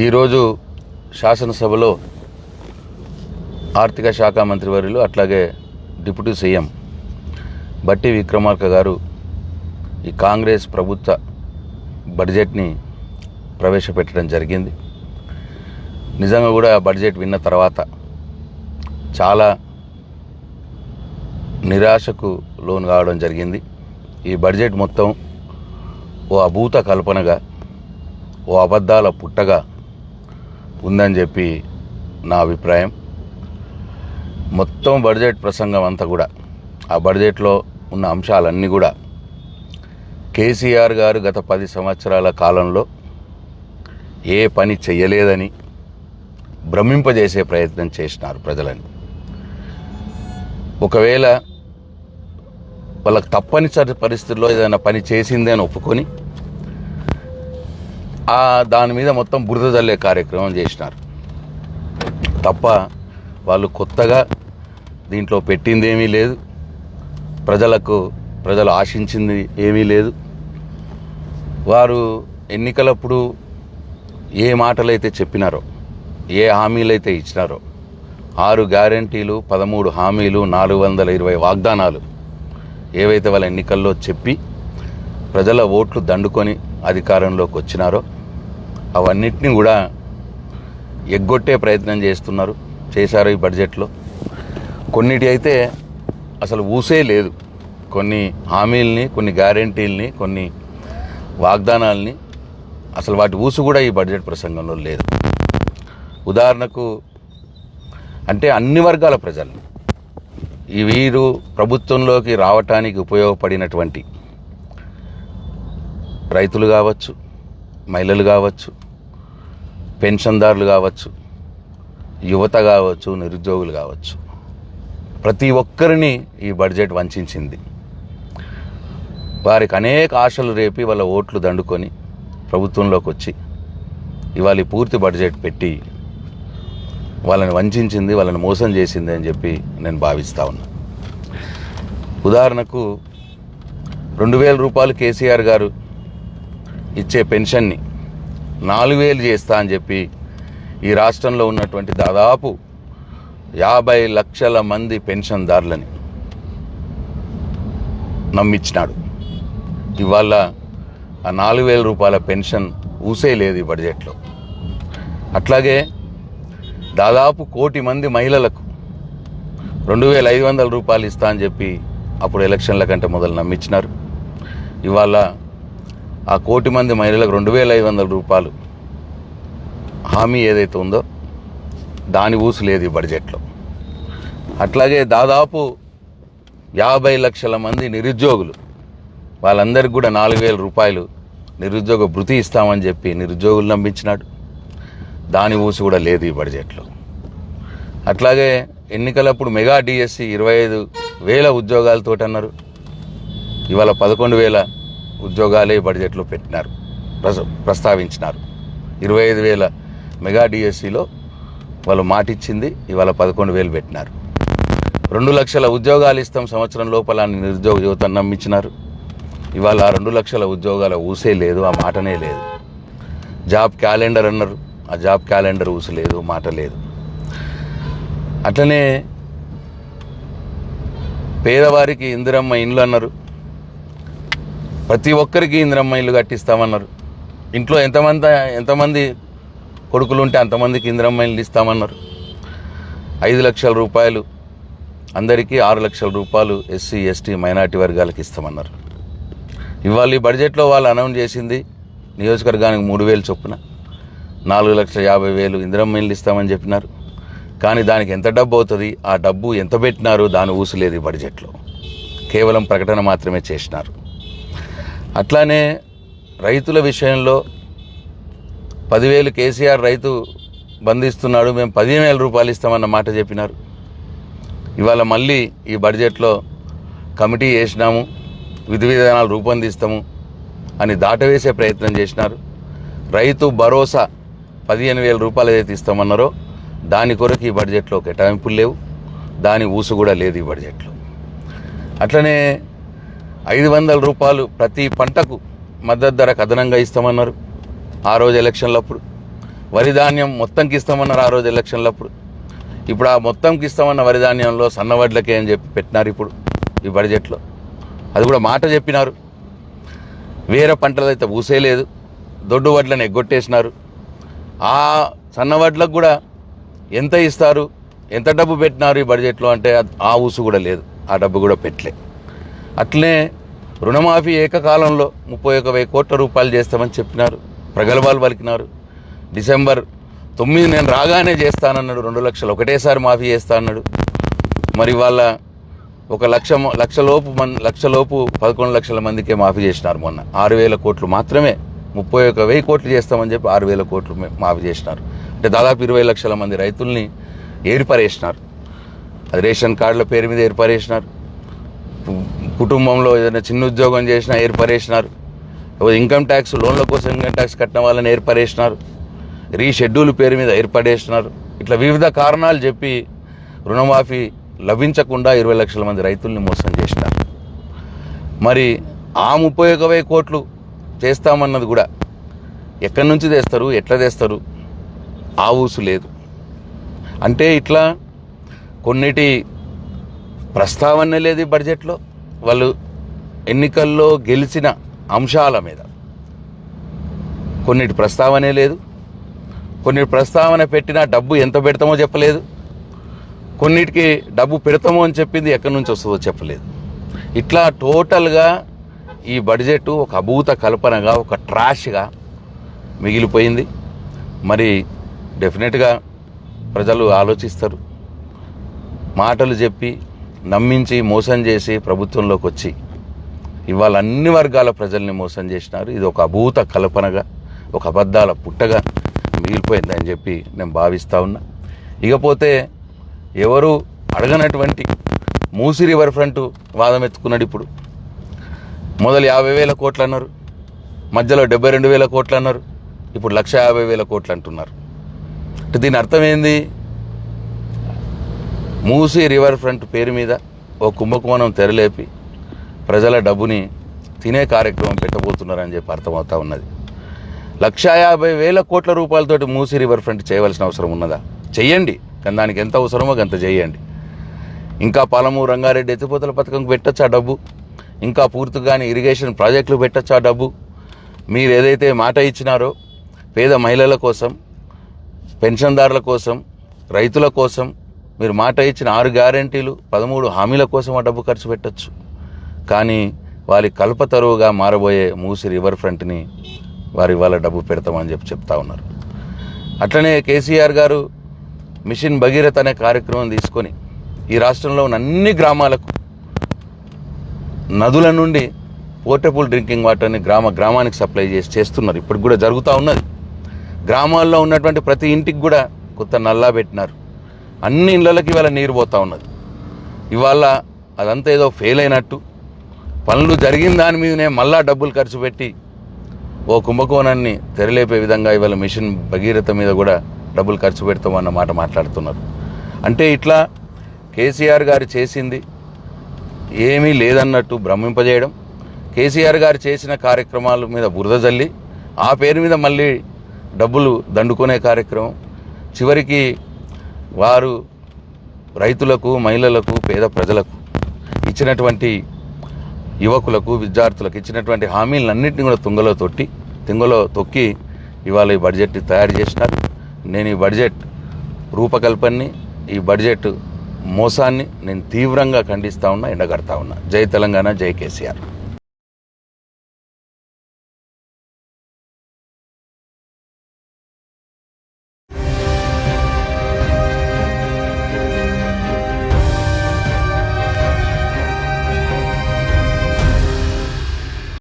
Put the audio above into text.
ఈరోజు శాసనసభలో ఆర్థిక శాఖ మంత్రివర్యులు అట్లాగే డిప్యూటీ సీఎం బట్టి విక్రమార్క గారు ఈ కాంగ్రెస్ ప్రభుత్వ బడ్జెట్ని ప్రవేశపెట్టడం జరిగింది. నిజంగా కూడా బడ్జెట్ విన్న తర్వాత చాలా నిరాశకు లోను కావడం జరిగింది. ఈ బడ్జెట్ మొత్తం ఓ అభూత కల్పనగా, ఓ అబద్ధాల పుట్టగా ఉందని చెప్పి నా అభిప్రాయం. మొత్తం బడ్జెట్ ప్రసంగం అంతా కూడా, ఆ బడ్జెట్లో ఉన్న అంశాలన్నీ కూడా కేసీఆర్ గారు గత 10 సంవత్సరాల కాలంలో ఏ పని చెయ్యలేదని భ్రమింపజేసే ప్రయత్నం చేసినారు ప్రజలని. ఒకవేళ వాళ్ళకి తప్పనిసరి పరిస్థితుల్లో ఏదైనా పని చేసిందే అని ఒప్పుకొని దాని మీద మొత్తం బురద జల్లే కార్యక్రమం చేసినారు తప్ప వాళ్ళు కొత్తగా దీంట్లో పెట్టింది ఏమీ లేదు. ప్రజలు ఆశించింది ఏమీ లేదు. వారు ఎన్నికలప్పుడు ఏ మాటలైతే చెప్పినారో, ఏ హామీలైతే ఇచ్చినారో, 6 గ్యారంటీలు, 13 హామీలు, 420 వాగ్దానాలు ఏవైతే వాళ్ళ ఎన్నికల్లో చెప్పి ప్రజల ఓట్లు దండుకొని అధికారంలోకి వచ్చినారో అవన్నిటినీ కూడా ఎగ్గొట్టే ప్రయత్నం చేశారు ఈ బడ్జెట్లో. కొన్నిటి అయితే అసలు ఊసే లేదు. కొన్ని హామీల్ని, కొన్ని గ్యారంటీల్ని, కొన్ని వాగ్దానాల్ని అసలు వాటి ఊసు కూడా ఈ బడ్జెట్ ప్రసంగంలో లేదు. ఉదాహరణకు అంటే అన్ని వర్గాల ప్రజల్ని, ఈ వీరు ప్రభుత్వంలోకి రావటానికి ఉపయోగపడినటువంటి రైతులు కావచ్చు, మహిళలు కావచ్చు, పెన్షన్దారులు కావచ్చు, యువత కావచ్చు, నిరుద్యోగులు కావచ్చు, ప్రతి ఒక్కరిని ఈ బడ్జెట్ వంచింది. వారికి అనేక ఆశలు రేపి వాళ్ళ ఓట్లు దండుకొని ప్రభుత్వంలోకి వచ్చి ఇవాళ ఈ పూర్తి బడ్జెట్ పెట్టి వాళ్ళని వంచింది, వాళ్ళని మోసం చేసింది అని చెప్పి నేను భావిస్తూ ఉన్నా. ఉదాహరణకు 2000 రూపాయలు కేసీఆర్ గారు ఇచ్చే పెన్షన్ని 4000 చేస్తా అని చెప్పి ఈ రాష్ట్రంలో ఉన్నటువంటి దాదాపు 50 లక్షల మంది పెన్షన్దారులని నమ్మించినాడు. ఇవాళ ఆ 4000 రూపాయల పెన్షన్ ఊసే లేదు ఈ బడ్జెట్లో. అట్లాగే దాదాపు 1 కోటి మంది మహిళలకు 2500 రూపాయలు ఇస్తా అని చెప్పి అప్పుడు ఎలక్షన్ల కంటే మొదలు నమ్మించినారు. ఇవాళ ఆ 1 కోటి మంది మహిళలకు 2500 రూపాయలు హామీ ఏదైతే ఉందో దాని ఊసు లేదు ఈ బడ్జెట్లో. అట్లాగే దాదాపు 50 లక్షల మంది నిరుద్యోగులు, వాళ్ళందరికీ కూడా 4000 రూపాయలు నిరుద్యోగ భృతి ఇస్తామని చెప్పి నిరుద్యోగులు నమ్మించినాడు. దాని ఊసు కూడా లేదు ఈ బడ్జెట్లో. అట్లాగే ఎన్నికలప్పుడు మెగా డిఎస్సి 25,000 ఉద్యోగాలతో అన్నారు. ఇవాళ 11,000 ఉద్యోగాలే బడ్జెట్లో పెట్టినారు, ప్రస్తావించినారు. 25,000 మెగా డిఎస్సిలో వాళ్ళు మాటిచ్చింది, ఇవాళ 11,000 పెట్టినారు. 2 లక్షల ఉద్యోగాలు ఇస్తాం సంవత్సరం లోపల నిరుద్యోగ యువతను నమ్మించినారు. ఇవాళ 2 లక్షల ఉద్యోగాల ఊసే లేదు, ఆ మాటనే లేదు. జాబ్ క్యాలెండర్ అన్నారు, ఆ జాబ్ క్యాలెండర్ ఊసు లేదు, మాట లేదు. అట్లనే పేదవారికి ఇందిరమ్మ ఇండ్లు అన్నారు. ప్రతి ఒక్కరికి ఇందిరమ్మ ఇల్లు కట్టిస్తామన్నారు. ఇంట్లో ఎంతమంది కొడుకులు ఉంటే అంతమందికి ఇందిరమ్మ ఇల్లు ఇస్తామన్నారు. 5 లక్షల రూపాయలు అందరికీ, 6 లక్షల రూపాయలు ఎస్సీ, ఎస్టీ, మైనార్టీ వర్గాలకు ఇస్తామన్నారు. ఇవాళ ఈ బడ్జెట్లో వాళ్ళు అనౌన్స్ చేసింది నియోజకవర్గానికి 3,000 చొప్పున 4,50,000 ఇందిరమ్మ ఇల్లు ఇస్తామని చెప్పినారు. కానీ దానికి ఎంత డబ్బు అవుతుంది, ఆ డబ్బు ఎంత పెట్టినారు, దాని ఊసు లేదు ఈ బడ్జెట్లో. కేవలం ప్రకటన మాత్రమే చేసినారు. అట్లానే రైతుల విషయంలో 10,000 కేసీఆర్ రైతు బంధిస్తున్నాడు, మేము 15,000 రూపాయలు ఇస్తామన్న మాట చెప్పినారు. ఇవాళ మళ్ళీ ఈ బడ్జెట్లో కమిటీ చేసినాము, విధి విధానాలు రూపొందిస్తాము అని దాటవేసే ప్రయత్నం చేసినారు. రైతు భరోసా 15,000 రూపాయలు ఏదైతే ఇస్తామన్నారో దాని కొరకు ఈ బడ్జెట్లో కేటాయింపులు లేవు, దాని ఊసు కూడా లేదు ఈ బడ్జెట్లో. అట్లనే 500 రూపాయలు ప్రతి పంటకు మద్దతు ధరకు అదనంగా ఇస్తామన్నారు ఆ రోజు ఎలక్షన్లప్పుడు. వరి ధాన్యం మొత్తంకి ఇస్తామన్నారు ఆ రోజు ఎలక్షన్లప్పుడు. ఇప్పుడు ఆ మొత్తంకి ఇస్తామన్న వరి ధాన్యంలో సన్నవడ్లకే అని చెప్పి పెట్టినారు ఇప్పుడు ఈ బడ్జెట్లో. అది కూడా మాట చెప్పినారు. వేరే పంటలు అయితే ఊసేయలేదు, దొడ్డు వడ్లను ఎగ్గొట్టేసినారు. ఆ సన్నవడ్లకు కూడా ఎంత ఇస్తారు, ఎంత డబ్బు పెట్టినారు ఈ బడ్జెట్లో అంటే ఆ ఊసు కూడా లేదు, ఆ డబ్బు కూడా పెట్టలే. అట్లనే రుణమాఫీ ఏకకాలంలో 31,000 కోట్ల రూపాయలు చేస్తామని చెప్పినారు, ప్రగల్భాలు పలికినారు. డిసెంబర్ 9 నేను రాగానే చేస్తానన్నాడు, 2 లక్షలు ఒకటేసారి మాఫీ చేస్తా అన్నాడు. మరి వాళ్ళ 1 లక్షలోపు 11 లక్షల మందికే మాఫీ చేసినారు. మొన్న 6,000 కోట్లు మాత్రమే, 31,000 కోట్లు చేస్తామని చెప్పి 6,000 కోట్లు మాఫీ చేసినారు. అంటే దాదాపు 20 లక్షల మంది రైతుల్ని ఏర్పరేసినారు. అది రేషన్ కార్డుల పేరు మీద ఏర్పరేసినారు, కుటుంబంలో ఏదైనా చిన్న ఉద్యోగం చేసినా ఏర్పరేసినారు, ఇన్కమ్ ట్యాక్స్ లోన్ల కోసం ఇన్కమ్ ట్యాక్స్ కట్టిన వాళ్ళని ఏర్పరేసినారు, రీషెడ్యూల్ పేరు మీద ఏర్పడేసినారు. ఇట్లా వివిధ కారణాలు చెప్పి రుణమాఫీ లభించకుండా 20 లక్షల మంది రైతుల్ని మోసం చేసినారు. మరి ఆ 31,000 కోట్లు చేస్తామన్నది కూడా ఎక్కడి నుంచి తెస్తారు, ఎట్లా తెస్తారు, ఆ ఊసు లేదు. అంటే ఇట్లా కొన్నిటి ప్రస్తావన లేదు ఈ బడ్జెట్లో. వాళ్ళు ఎన్నికల్లో గెలిచిన అంశాల మీద కొన్నిటి ప్రస్తావనే లేదు. కొన్ని ప్రస్తావన పెట్టినా డబ్బు ఎంత పెడతామో చెప్పలేదు. కొన్నిటికి డబ్బు పెడతామో అని చెప్పింది ఎక్కడి నుంచి వస్తుందో చెప్పలేదు. ఇట్లా టోటల్గా ఈ బడ్జెట్ ఒక అభూత కల్పనగా, ఒక ట్రాష్గా మిగిలిపోయింది. మరి డెఫినెట్గా ప్రజలు ఆలోచిస్తారు. మాటలు చెప్పి నమ్మించి మోసం చేసి ప్రభుత్వంలోకి వచ్చి ఇవాళ అన్ని వర్గాల ప్రజల్ని మోసం చేసినారు. ఇది ఒక అభూత కల్పనగా, ఒక అబద్ధాల పుట్టగా మిగిలిపోయిందని చెప్పి నేను భావిస్తూ ఉన్నా. ఇకపోతే ఎవరు అడగనటువంటి మూసి రివర్ ఫ్రంట్ వాదం ఎత్తుకున్నాడు. ఇప్పుడు మొదలు 50,000 కోట్లు అన్నారు, మధ్యలో 72,000 కోట్లు అన్నారు, ఇప్పుడు 150,000 కోట్లు అంటున్నారు. అంటే దీని అర్థం ఏంది? మూసి రివర్ ఫ్రంట్ పేరు మీద ఓ కుంభకోణం తెరలేపి ప్రజల డబ్బుని తినే కార్యక్రమం పెట్టబోతున్నారని చెప్పి అర్థమవుతా ఉన్నది. 150,000 కోట్ల రూపాయలతోటి మూసి రివర్ ఫ్రంట్ చేయవలసిన అవసరం ఉన్నదా? చెయ్యండి, కానీ దానికి ఎంత అవసరమో అంత చేయండి. ఇంకా పాలమూరు రంగారెడ్డి ఎత్తిపోతల పథకంకి పెట్టచ్చు ఆ డబ్బు, ఇంకా పూర్తిగాని ఇరిగేషన్ ప్రాజెక్టులు పెట్టచ్చు ఆ డబ్బు. మీరు ఏదైతే మాట ఇచ్చినారో పేద మహిళల కోసం, పెన్షన్దారుల కోసం, రైతుల కోసం మీరు మాట ఇచ్చిన 6 గ్యారెంటీలు, 13 హామీల కోసం ఆ డబ్బు ఖర్చు పెట్టచ్చు. కానీ వారి కల్పతరువుగా మారబోయే మూసి రివర్ ఫ్రంట్ని వారి వాళ్ళ డబ్బు పెడతామని చెప్తా ఉన్నారు. అట్లనే కేసీఆర్ గారు మిషన్ భగీరథ అనే కార్యక్రమం తీసుకొని ఈ రాష్ట్రంలో ఉన్న అన్ని గ్రామాలకు నదుల నుండి పోర్టబుల్ డ్రింకింగ్ వాటర్ని గ్రామానికి సప్లై చేస్తున్నారు. ఇప్పటికి కూడా జరుగుతూ ఉన్నది. గ్రామాల్లో ఉన్నటువంటి ప్రతి ఇంటికి కూడా కొత్త నల్లా పెట్టినారు. అన్ని ఇళ్ళకి ఇవాళ నీరు పోతూ ఉన్నది. ఇవాళ అదంతా ఏదో ఫెయిల్ అయినట్టు పనులు జరిగిన దాని మీదనే మళ్ళా డబ్బులు ఖర్చు పెట్టి ఓ కుంభకోణాన్ని తెరలేపే విధంగా ఇవాళ మిషన్ భగీరథ మీద కూడా డబ్బులు ఖర్చు పెడతామన్న మాట మాట్లాడుతున్నారు. అంటే ఇట్లా కేసీఆర్ గారు చేసింది ఏమీ లేదన్నట్టు భ్రమింపజేయడం, కేసీఆర్ గారు చేసిన కార్యక్రమాల మీద బురద జల్లి ఆ పేరు మీద మళ్ళీ డబ్బులు దండుకునే కార్యక్రమం. చివరికి వారు రైతులకు, మహిళలకు, పేద ప్రజలకు ఇచ్చినటువంటి యువకులకు, విద్యార్థులకు ఇచ్చినటువంటి హామీలన్నింటినీ కూడా తుంగలో తొక్కి ఇవాళ ఈ బడ్జెట్ తయారు చేసినారు. నేను ఈ బడ్జెట్ రూపకల్పనని, ఈ బడ్జెట్ మోసాన్ని నేను తీవ్రంగా ఖండిస్తూ ఉన్నా, ఎండగడతా ఉన్నా. జై తెలంగాణ, జై కేసీఆర్.